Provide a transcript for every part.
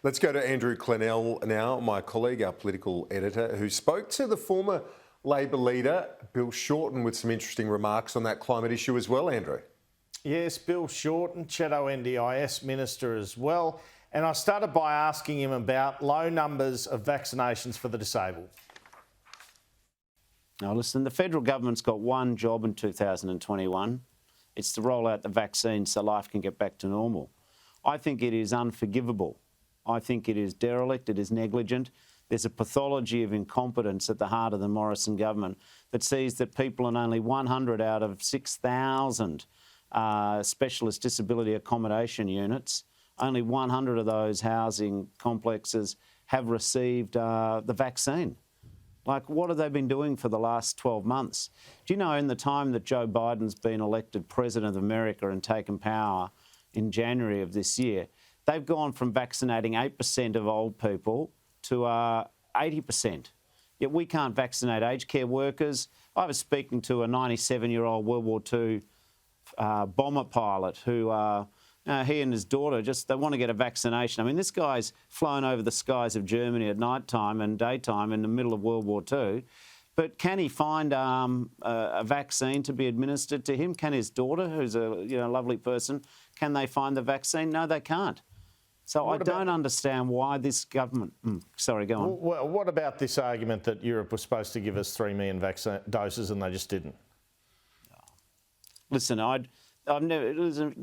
Let's go to Andrew Clennell now, my colleague, our political editor, who spoke to the former Labor leader, Bill Shorten, with some interesting remarks on that climate issue as well, Andrew. Yes, Bill Shorten, Shadow NDIS Minister as well. And I started by asking him about low numbers of vaccinations for the disabled. Now, listen, the federal government's got one job in 2021. It's to roll out the vaccine so life can get back to normal. I think it is unforgivable. I think it is derelict, it is negligent. There's a pathology of incompetence at the heart of the Morrison government that sees that people in only 100 out of 6,000 specialist disability accommodation units, only 100 of those housing complexes have received the vaccine. Like, what have they been doing for the last 12 months? Do you know, in the time that Joe Biden's been elected President of America and taken power in January of this year, they've gone from vaccinating 8% of old people to 80%. Yet we can't vaccinate aged care workers. I was speaking to a 97-year-old World War II bomber pilot who, he and his daughter, they want to get a vaccination. I mean, this guy's flown over the skies of Germany at night time and daytime in the middle of World War II. But can he find a vaccine to be administered to him? Can his daughter, who's a lovely person, can they find the vaccine? No, they can't. So I don't understand why this government... sorry, go on. Well, what about this argument that Europe was supposed to give us 3 million vaccine doses and they just didn't? Listen,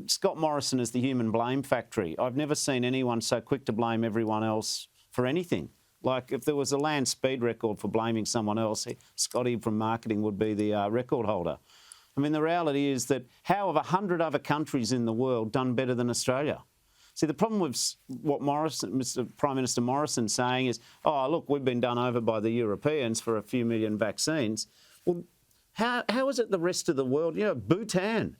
Scott Morrison is the human blame factory. I've never seen anyone so quick to blame everyone else for anything. Like, if there was a land speed record for blaming someone else, Scotty from marketing would be the record holder. I mean, the reality is that how have 100 other countries in the world done better than Australia? See, the problem with what Prime Minister Morrison's saying is, oh, look, we've been done over by the Europeans for a few million vaccines. Well, how is it the rest of the world? You know, Bhutan,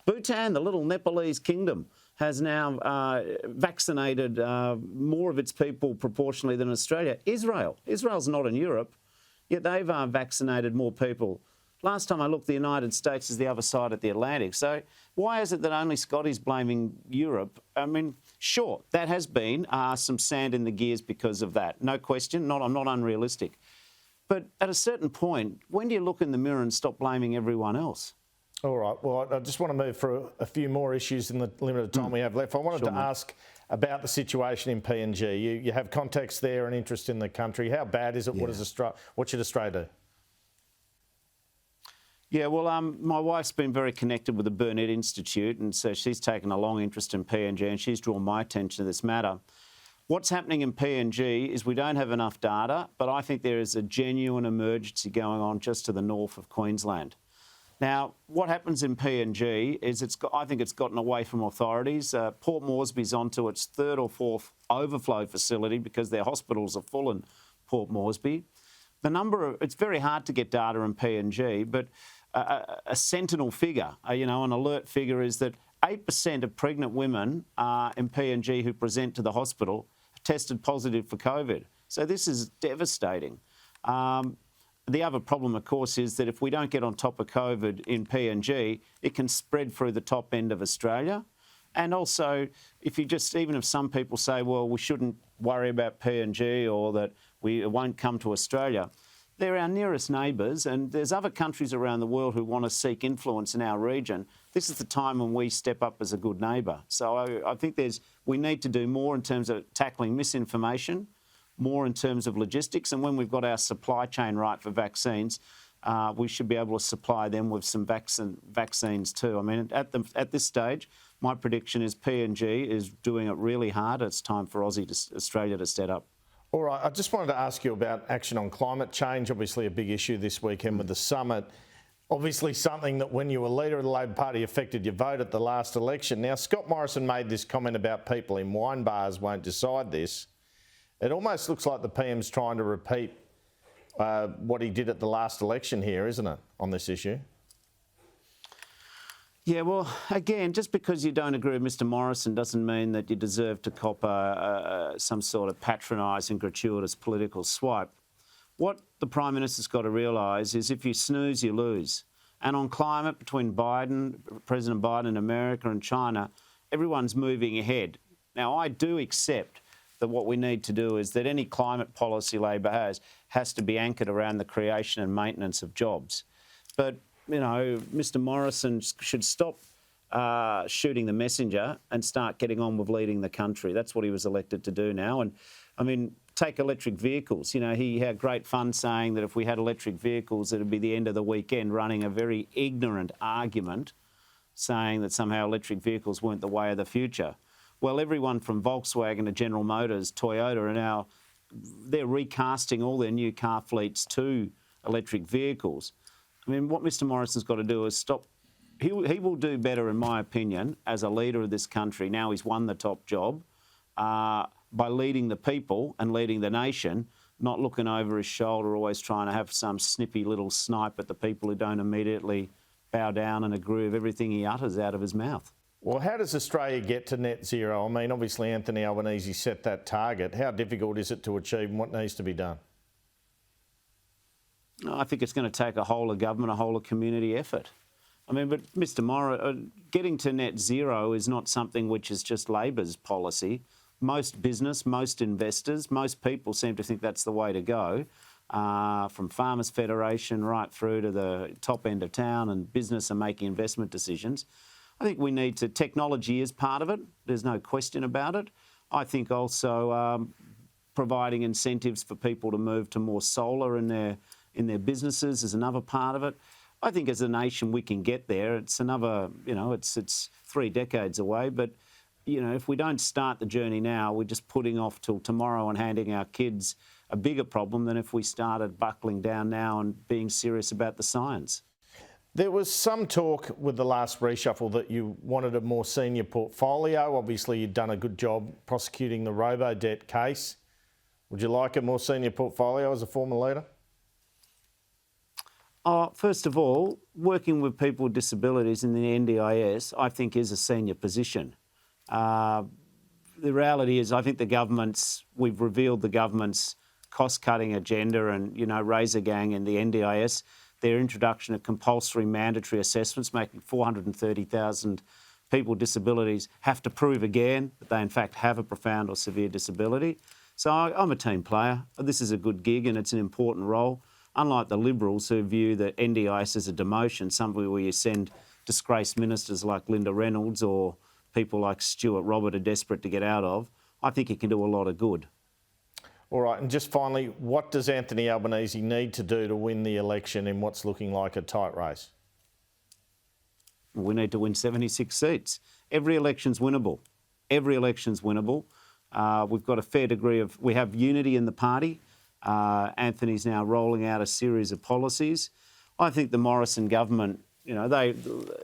the little Nepalese kingdom, has now vaccinated more of its people proportionally than Australia. Israel's not in Europe, yet they've vaccinated more people. Last time I looked, the United States is the other side of the Atlantic. So why is it that only Scotty's blaming Europe? I mean, sure, that has been some sand in the gears because of that. No question. I'm not unrealistic. But at a certain point, when do you look in the mirror and stop blaming everyone else? All right. Well, I just want to move for a few more ishes in the limited time we have left. I wanted to ask about the situation in PNG. You have context there and interest in the country. How bad is it? Yeah. What should Australia do? Yeah, well, my wife's been very connected with the Burnett Institute, and so she's taken a long interest in PNG, and she's drawn my attention to this matter. What's happening in PNG is we don't have enough data, but I think there is a genuine emergency going on just to the north of Queensland. Now, what happens in PNG is I think it's gotten away from authorities. Port Moresby's onto its third or fourth overflow facility because their hospitals are full in Port Moresby. It's very hard to get data in PNG, but a sentinel figure, an alert figure, is that 8% of pregnant women in PNG who present to the hospital tested positive for COVID. So this is devastating. The other problem, of course, is that if we don't get on top of COVID in PNG, it can spread through the top end of Australia. And also, even if some people say, well, we shouldn't worry about PNG or that it won't come to Australia, they're our nearest neighbours, and there's other countries around the world who want to seek influence in our region. This is the time when we step up as a good neighbour. So I think we need to do more in terms of tackling misinformation, more in terms of logistics, and when we've got our supply chain right for vaccines, we should be able to supply them with some vaccines too. I mean, at this stage, my prediction is PNG is doing it really hard. It's time for Australia to step up. All right, I just wanted to ask you about action on climate change, obviously a big issue this weekend with the summit. Obviously something that when you were leader of the Labor Party affected your vote at the last election. Now, Scott Morrison made this comment about people in wine bars won't decide this. It almost looks like the PM's trying to repeat what he did at the last election here, isn't it, on this issue? Yeah, well, again, just because you don't agree with Mr Morrison doesn't mean that you deserve to cop some sort of patronising, gratuitous political swipe. What the Prime Minister's got to realise is if you snooze, you lose. And on climate, between President Biden in America and China, everyone's moving ahead. Now, I do accept that what we need to do is that any climate policy Labor has to be anchored around the creation and maintenance of jobs. But, you know, Mr Morrison should stop shooting the messenger and start getting on with leading the country. That's what he was elected to do now. And, I mean, take electric vehicles. You know, he had great fun saying that if we had electric vehicles, it would be the end of the weekend, running a very ignorant argument saying that somehow electric vehicles weren't the way of the future. Well, everyone from Volkswagen to General Motors, Toyota are now, they're recasting all their new car fleets to electric vehicles. I mean, what Mr Morrison's got to do is stop. He will do better, in my opinion, as a leader of this country. Now he's won the top job by leading the people and leading the nation, not looking over his shoulder, always trying to have some snippy little snipe at the people who don't immediately bow down and agree with everything he utters out of his mouth. Well, how does Australia get to net zero? I mean, obviously Anthony Albanese set that target. How difficult is it to achieve and what needs to be done? I think it's going to take a whole of government, a whole of community effort. I mean, but Mr Morrison, getting to net zero is not something which is just Labor's policy. Most business, most investors, most people seem to think that's the way to go, from Farmers Federation right through to the top end of town, and business are making investment decisions. I think we need to, technology is part of it, there's no question about it. I think also providing incentives for people to move to more solar in their businesses is another part of it. I think as a nation we can get there. It's another, you know, it's 3 decades away, but, you know, if we don't start the journey now, we're just putting off till tomorrow and handing our kids a bigger problem than if we started buckling down now and being serious about the science. There was some talk with the last reshuffle that you wanted a more senior portfolio. Obviously, you'd done a good job prosecuting the robo-debt case. Would you like a more senior portfolio as a former leader? First of all, working with people with disabilities in the NDIS, I think, is a senior position. The reality is, I think we've revealed the government's cost-cutting agenda and, you know, razor gang in the NDIS. Their introduction of compulsory mandatory assessments, making 430,000 people with disabilities have to prove again that they in fact have a profound or severe disability. So I'm a team player. This is a good gig and it's an important role. Unlike the Liberals who view the NDIS as a demotion, somewhere where you send disgraced ministers like Linda Reynolds or people like Stuart Robert are desperate to get out of, I think it can do a lot of good. All right, and just finally, what does Anthony Albanese need to do to win the election in what's looking like a tight race? We need to win 76 seats. Every election's winnable. Every election's winnable. We've got a fair degree of... We have unity in the party. Anthony's now rolling out a series of policies. I think the Morrison government, you know,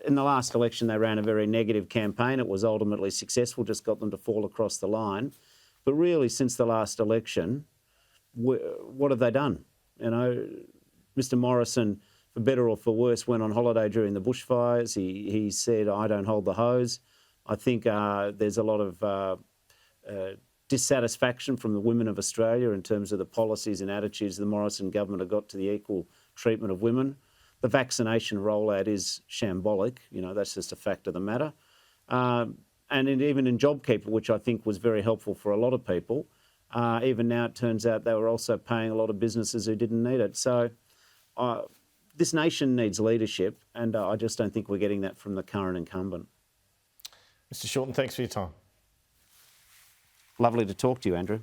in the last election they ran a very negative campaign. It was ultimately successful, just got them to fall across the line. But really, since the last election, what have they done? You know, Mr Morrison, for better or for worse, went on holiday during the bushfires. He said, I don't hold the hose. I think there's a lot of dissatisfaction from the women of Australia in terms of the policies and attitudes the Morrison government have got to the equal treatment of women. The vaccination rollout is shambolic. You know, that's just a fact of the matter. And even in JobKeeper, which I think was very helpful for a lot of people, even now it turns out they were also paying a lot of businesses who didn't need it. So this nation needs leadership, and I just don't think we're getting that from the current incumbent. Mr Shorten, thanks for your time. Lovely to talk to you, Andrew.